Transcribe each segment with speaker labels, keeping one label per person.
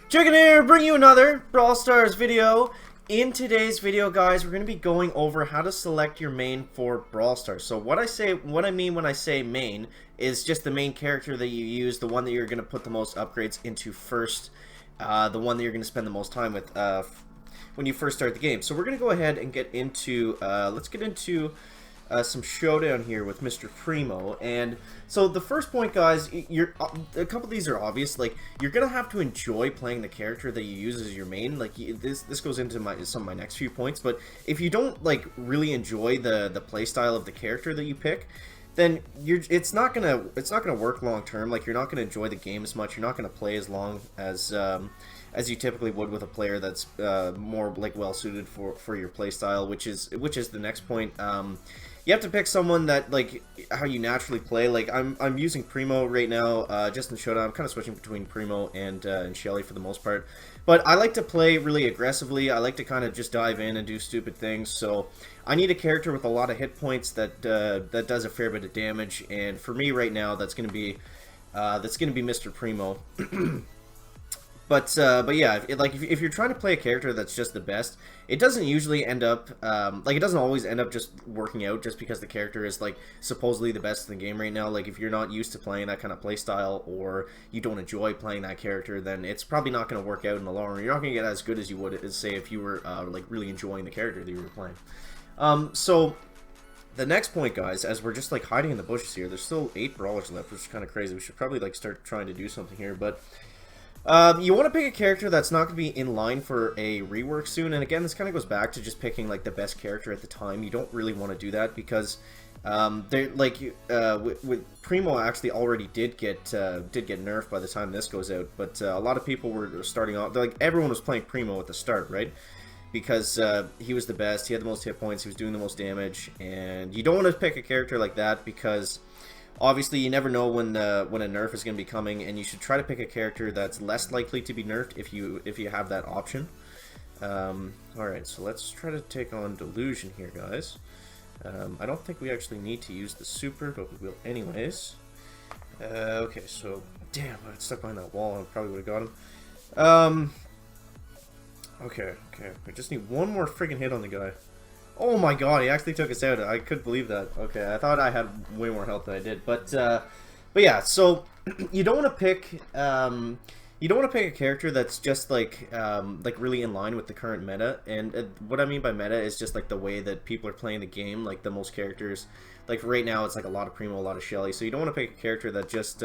Speaker 1: Chicken here, bring you another Brawl Stars video. In today's video, guys, we're going to be going over how to select your main for Brawl Stars. So what I mean when I say main is just the main character that you use, the one that you're going to put the most upgrades into first, the one that you're going to spend the most time with when you first start the game. So we're going to go ahead and get into, let's get into some showdown here with Mr. Primo. And so the first point, guys, a couple of these are obvious. Like, you're gonna have to enjoy playing the character that you use as your main. Like, this goes into some of my next few points, but if you don't like really enjoy the play style of the character that you pick, then it's not gonna work long term. Like, you're not gonna enjoy the game as much. You're not gonna play as long as you typically would with a player that's more like well suited for your play style, which is the next point. You have to pick someone that, like, how you naturally play. Like, I'm using Primo right now, just in Showdown. I'm kind of switching between Primo and Shelly for the most part. But I like to play really aggressively. I like to kind of just dive in and do stupid things. So I need a character with a lot of hit points that does a fair bit of damage. And for me right now, that's gonna be Mr. Primo. But yeah, if you're trying to play a character that's just the best, it doesn't usually end up, like, it doesn't always end up just working out just because the character is, like, supposedly the best in the game right now. Like, if you're not used to playing that kind of play style, or you don't enjoy playing that character, then it's probably not going to work out in the long run. You're not going to get as good as you would, say, if you were, like, really enjoying the character that you were playing. So the next point, guys, as we're just, like, hiding in the bushes here, there's still 8 brawlers left, which is kind of crazy. We should probably, like, start trying to do something here, but you want to pick a character that's not going to be in line for a rework soon, and again, this kind of goes back to just picking, like, the best character at the time. You don't really want to do that because with Primo actually already did get nerfed by the time this goes out, but a lot of people were starting off, like, everyone was playing Primo at the start, right? Because he was the best, he had the most hit points, he was doing the most damage, and you don't want to pick a character like that because obviously, you never know when a nerf is going to be coming, and you should try to pick a character that's less likely to be nerfed if you have that option. Alright, so let's try to take on Delusion here, guys. I don't think we actually need to use the super, but we will anyways. Okay, so, damn, I got stuck behind that wall, I probably would have got him. Okay, we just need one more friggin' hit on the guy. Oh my god, he actually took us out. I couldn't believe that. Okay, I thought I had way more health than I did. But yeah, so you don't want to pick a character that's just like really in line with the current meta. And what I mean by meta is just like the way that people are playing the game. Like the most characters, like right now it's like a lot of Primo, a lot of Shelly. So you don't want to pick a character that just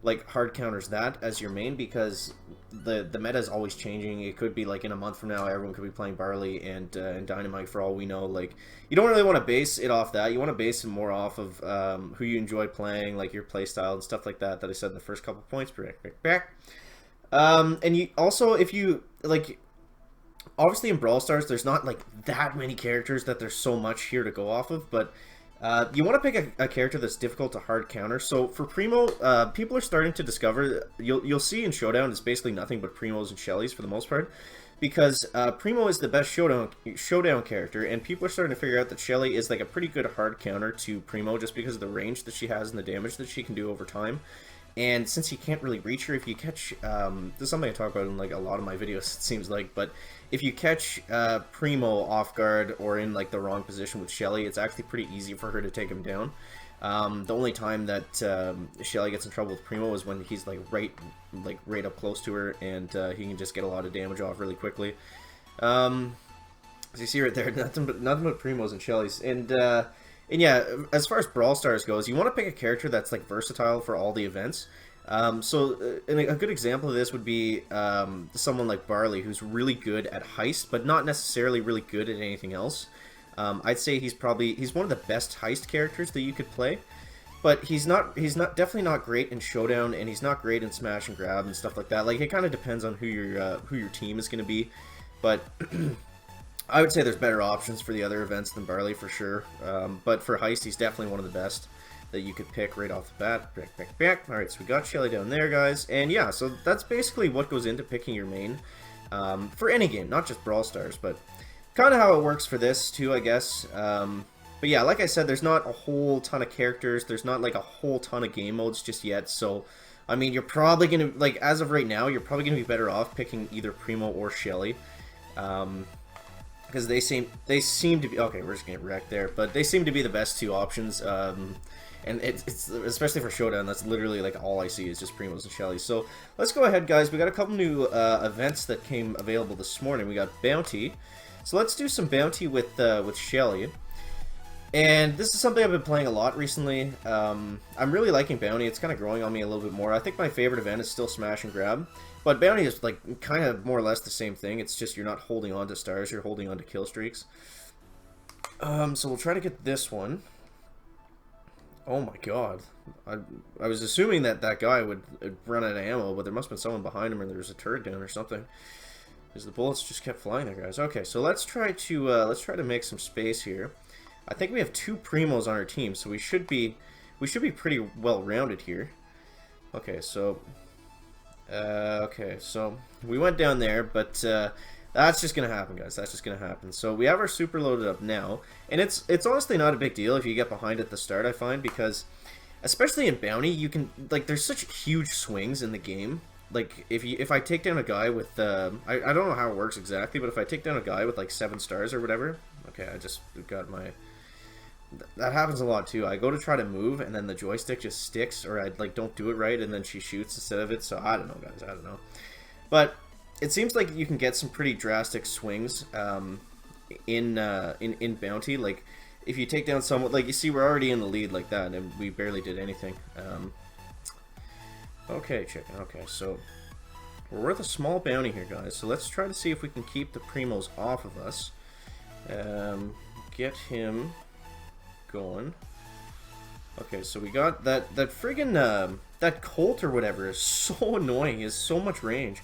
Speaker 1: like hard counters that as your main, because the meta is always changing. It could be like in a month from now everyone could be playing Barley and Dynamite for all we know. Like, you don't really want to base it off that. You want to base it more off of who you enjoy playing, like your play style and stuff like that I said in the first couple points. And you also, if you like, obviously in Brawl Stars there's not like that many characters that there's so much here to go off of, but you want to pick a character that's difficult to hard counter. So for Primo, people are starting to discover, you'll see in Showdown it's basically nothing but Primos and Shellys for the most part, because Primo is the best Showdown character, and people are starting to figure out that Shelly is like a pretty good hard counter to Primo just because of the range that she has and the damage that she can do over time. And since you can't really reach her, if you catch, this is something I talk about in like a lot of my videos, it seems like, but if you catch Primo off guard or in like the wrong position with Shelly, it's actually pretty easy for her to take him down. The only time that Shelly gets in trouble with Primo is when he's like right up close to her, and he can just get a lot of damage off really quickly. As you see right there, nothing but Primos and Shellys. And yeah, as far as Brawl Stars goes, you want to pick a character that's like versatile for all the events. So a good example of this would be someone like Barley, who's really good at Heist, but not necessarily really good at anything else. I'd say he's one of the best Heist characters that you could play, but he's definitely not great in Showdown, and he's not great in Smash and Grab and stuff like that. Like, it kind of depends on who your team is going to be, but I would say there's better options for the other events than Barley for sure. But for Heist, he's definitely one of the best that you could pick right off the bat. Alright, so we got Shelly down there, guys. And yeah, so that's basically what goes into picking your main for any game, not just Brawl Stars, but kind of how it works for this too, I guess. But yeah, like I said, there's not a whole ton of characters. There's not like a whole ton of game modes just yet. So, I mean, you're probably gonna like as of right now, you're probably gonna be better off picking either Primo or Shelly, because they seem to be okay. We're just getting wrecked there, but they seem to be the best two options. And it's especially for Showdown, that's literally like all I see is just Primos and Shellys. So let's go ahead, guys. We got a couple new events that came available this morning. We got Bounty. So let's do some Bounty with Shelly. And this is something I've been playing a lot recently. I'm really liking Bounty. It's kind of growing on me a little bit more. I think my favorite event is still Smash and Grab. But Bounty is like kind of more or less the same thing. It's just you're not holding on to stars, you're holding on to kill streaks. So we'll try to get this one. Oh my god. I was assuming that guy would run out of ammo, but there must have been someone behind him or there was a turret down or something. Because the bullets just kept flying there, guys. Okay, so let's try to make some space here. I think we have 2 Primos on our team, so we should be pretty well rounded here. Okay, so we went down there, but that's just gonna happen, guys. That's just gonna happen. So we have our super loaded up now, and it's honestly not a big deal if you get behind at the start, I find, because especially in Bounty, you can like there's such huge swings in the game. Like if I take down a guy with I don't know how it works exactly, but if I take down a guy with like 7 stars or whatever, okay, I just got my. That happens a lot too. I go to try to move and then the joystick just sticks, or I like don't do it right and then she shoots instead of it. So I don't know, guys. I don't know, but it seems like you can get some pretty drastic swings in Bounty. Like if you take down someone, like you see, we're already in the lead like that, and we barely did anything. Okay, chicken. Okay, so we're worth a small bounty here, guys. So let's try to see if we can keep the Primos off of us. Get him going. Okay, so we got that friggin' that Colt or whatever is so annoying. He has so much range.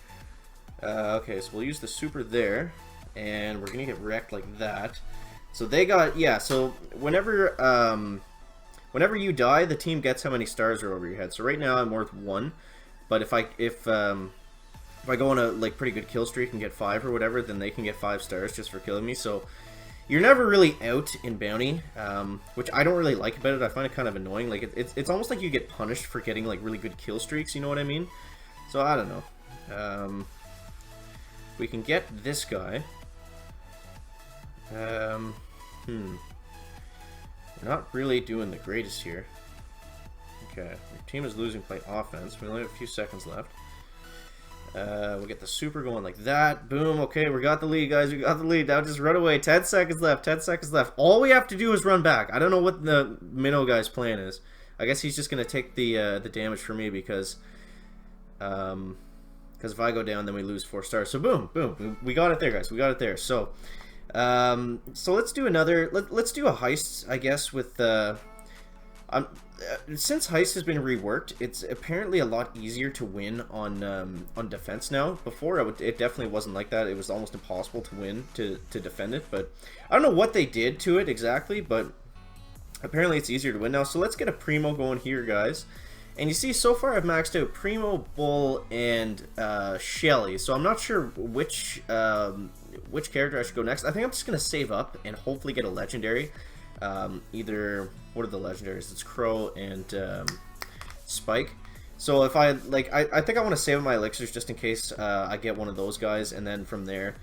Speaker 1: Okay, so we'll use the super there, and we're gonna get wrecked like that. So they got, yeah, so whenever you die, the team gets how many stars are over your head. So right now I'm worth 1, but if I go on a like pretty good kill streak and get 5 or whatever, then they can get 5 stars just for killing me. So you're never really out in Bounty, which I don't really like about it. I find it kind of annoying. Like it's almost like you get punished for getting like really good kill streaks. You know what I mean? So I don't know. We can get this guy. We're not really doing the greatest here. Okay, your team is losing play offense. We only have a few seconds left. We'll get the super going like that. Boom. Okay, we got the lead, guys. We got the lead. Now just run away. 10 seconds left. 10 seconds left. All we have to do is run back. I don't know what the Minnow guy's plan is. I guess he's just going to take the damage for me because if I go down, then we lose 4 stars. So boom, boom. We got it there, guys. We got it there. So so let's do another. Let's do a heist, I guess, with since heist has been reworked, it's apparently a lot easier to win on defense now. Before it definitely wasn't like that. It was almost impossible to win to defend it. But I don't know what they did to it exactly, but apparently it's easier to win now. So let's get a Primo going here, guys. And you see, so far I've maxed out Primo, Bull, and Shelly. So I'm not sure which character I should go next. I think I'm just gonna save up and hopefully get a legendary. Either, what are the legendaries? It's Crow and Spike. So if I think I want to save my elixirs just in case I get one of those guys, and then from there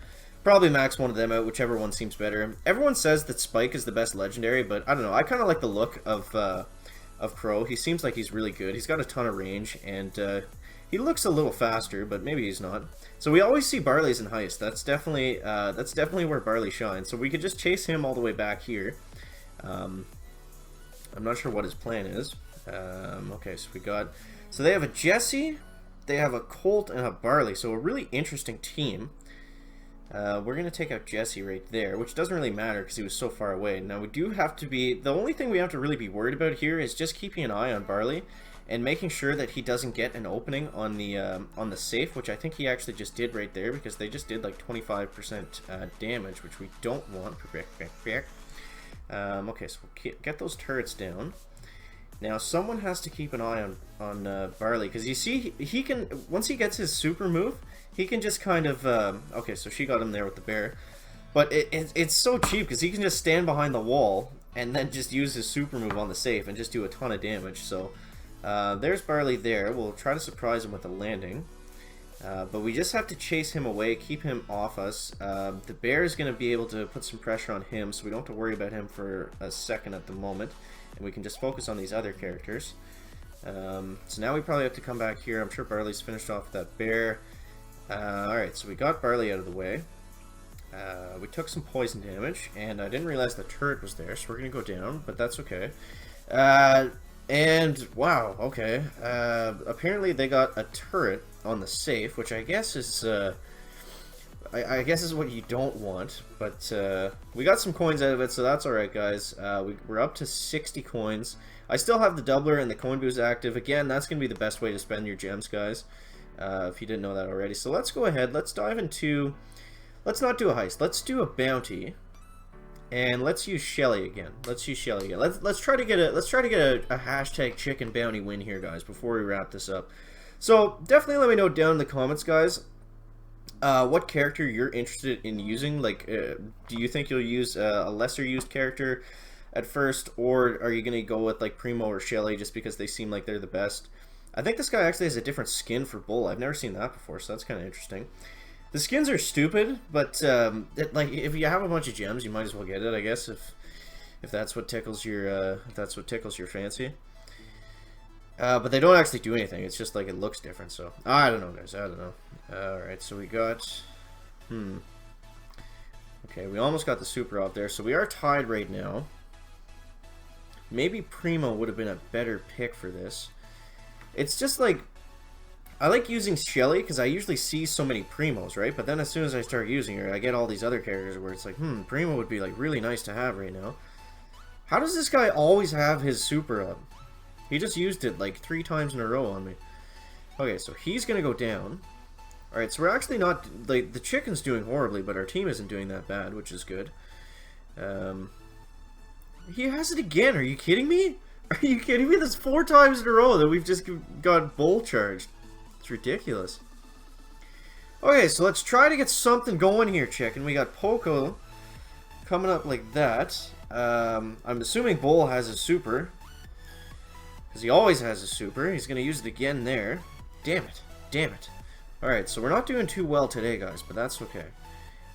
Speaker 1: probably max one of them out, whichever one seems better. Everyone says that Spike is the best legendary, but I don't know. I kind of like the look of Crow. He seems like he's really good. He's got a ton of range, and he looks a little faster, but maybe he's not. So we always see Barley's in heist. That's definitely where Barley shines. So we could just chase him all the way back here. I'm not sure what his plan is. Okay, so they have a Jesse, they have a Colt, and a Barley. So a really interesting team. We're going to take out Jesse right there, which doesn't really matter because he was so far away. Now we do have to be, the only thing we have to really be worried about here is just keeping an eye on Barley and making sure that he doesn't get an opening on the safe, which I think he actually just did right there, because they just did like 25% damage, which we don't want. Okay, so we'll get those turrets down. Now someone has to keep an eye on Barley, because you see he can, once he gets his super move, he can just kind of okay, so she got him there with the bear, but it's so cheap because he can just stand behind the wall and then just use his super move on the safe and just do a ton of damage. So there's Barley there. We'll try to surprise him with a landing. But we just have to chase him away, keep him off us. The bear is going to be able to put some pressure on him, so we don't have to worry about him for a second at the moment. And we can just focus on these other characters. So now we probably have to come back here. I'm sure Barley's finished off that bear. Alright, so we got Barley out of the way. We took some poison damage, and I didn't realize the turret was there, so we're going to go down, but that's okay. And, wow, okay. Apparently they got a turret on the safe, which I guess is, I guess is what you don't want, but we got some coins out of it, so that's alright, guys. We're up to 60 coins. I still have the doubler and the coin boost active. Again, that's going to be the best way to spend your gems, guys, if you didn't know that already. So let's go ahead, let's dive into, let's not do a heist, let's do a bounty. And let's use Shelly again. Let's try to get a hashtag chicken bounty win here, guys, before we wrap this up. So definitely let me know down in the comments, guys, what character you're interested in using. Like, do you think you'll use a lesser used character at first, or are you gonna go with like Primo or Shelly just because they seem like they're the best? I think this guy actually has a different skin for Bull. I've never seen that before, so that's kind of interesting. The skins are stupid, but like if you have a bunch of gems, you might as well get it, I guess, if that's what tickles your fancy. But they don't actually do anything. It's just like it looks different. So I don't know, guys. I don't know. All right, so we got. Okay, we almost got the super up there, so we are tied right now. Maybe Primo would have been a better pick for this. It's just like, I like using Shelly because I usually see so many Primos, right? But then as soon as I start using her, I get all these other characters where it's like, Primo would be like really nice to have right now. How does this guy always have his super up? He just used it like 3 times in a row on me. Okay, so he's gonna go down. Alright, so we're actually not, like, the chicken's doing horribly, but our team isn't doing that bad, which is good. He has it again, are you kidding me? Are you kidding me? That's 4 times in a row that we've just got bull charged. It's ridiculous. Okay, so let's try to get something going here, chicken. We got Poco coming up like that. I'm assuming Bull has a super, because he always has a super. He's going to use it again there. Damn it. Damn it. Alright, so we're not doing too well today, guys, but that's okay.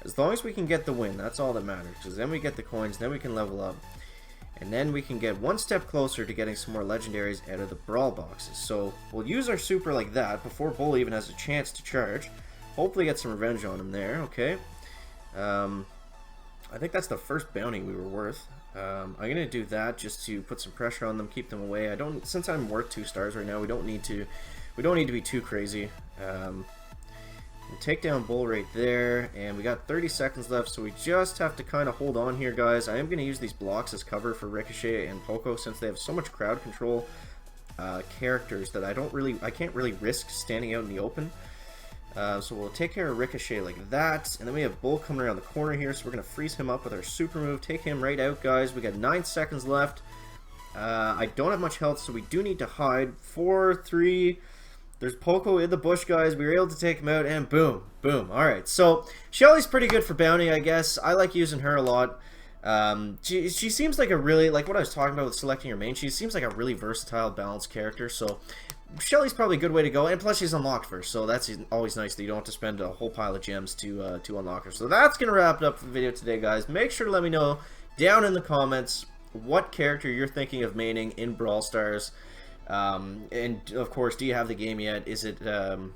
Speaker 1: As long as we can get the win, that's all that matters, because then we get the coins, then we can level up. And then we can get one step closer to getting some more legendaries out of the Brawl boxes. So we'll use our super like that before Bull even has a chance to charge. Hopefully get some revenge on him there, okay. I think that's the first bounty we were worth. I'm going to do that just to put some pressure on them, keep them away. Since I'm worth 2 stars right now, we don't need to be too crazy. We'll take down Bull right there, and we got 30 seconds left, so we just have to kind of hold on here, guys. I am going to use these blocks as cover for Ricochet and Poco since they have so much crowd control characters that I can't really risk standing out in the open. So we'll take care of Ricochet like that, and then we have Bull coming around the corner here, so we're going to freeze him up with our super move, take him right out, guys. We got 9 seconds left. I don't have much health, so we do need to hide. 4, 3... There's Poco in the bush, guys. We were able to take him out, and boom, boom. Alright, so Shelly's pretty good for bounty, I guess. I like using her a lot. She seems like a really, like what I was talking about with selecting your main, she seems like a really versatile, balanced character, so Shelly's probably a good way to go, and plus she's unlocked first, so that's always nice that you don't have to spend a whole pile of gems to unlock her. So that's going to wrap it up for the video today, guys. Make sure to let me know down in the comments what character you're thinking of maining in Brawl Stars. And of course, do you have the game yet? Is it, do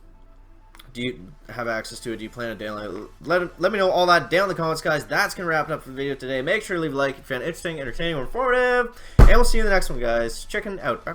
Speaker 1: you have access to it? Do you plan to download it? Let me know all that down in the comments, guys. That's going to wrap it up for the video today. Make sure to leave a like if you found it interesting, entertaining, or informative. And we'll see you in the next one, guys. Chicken out.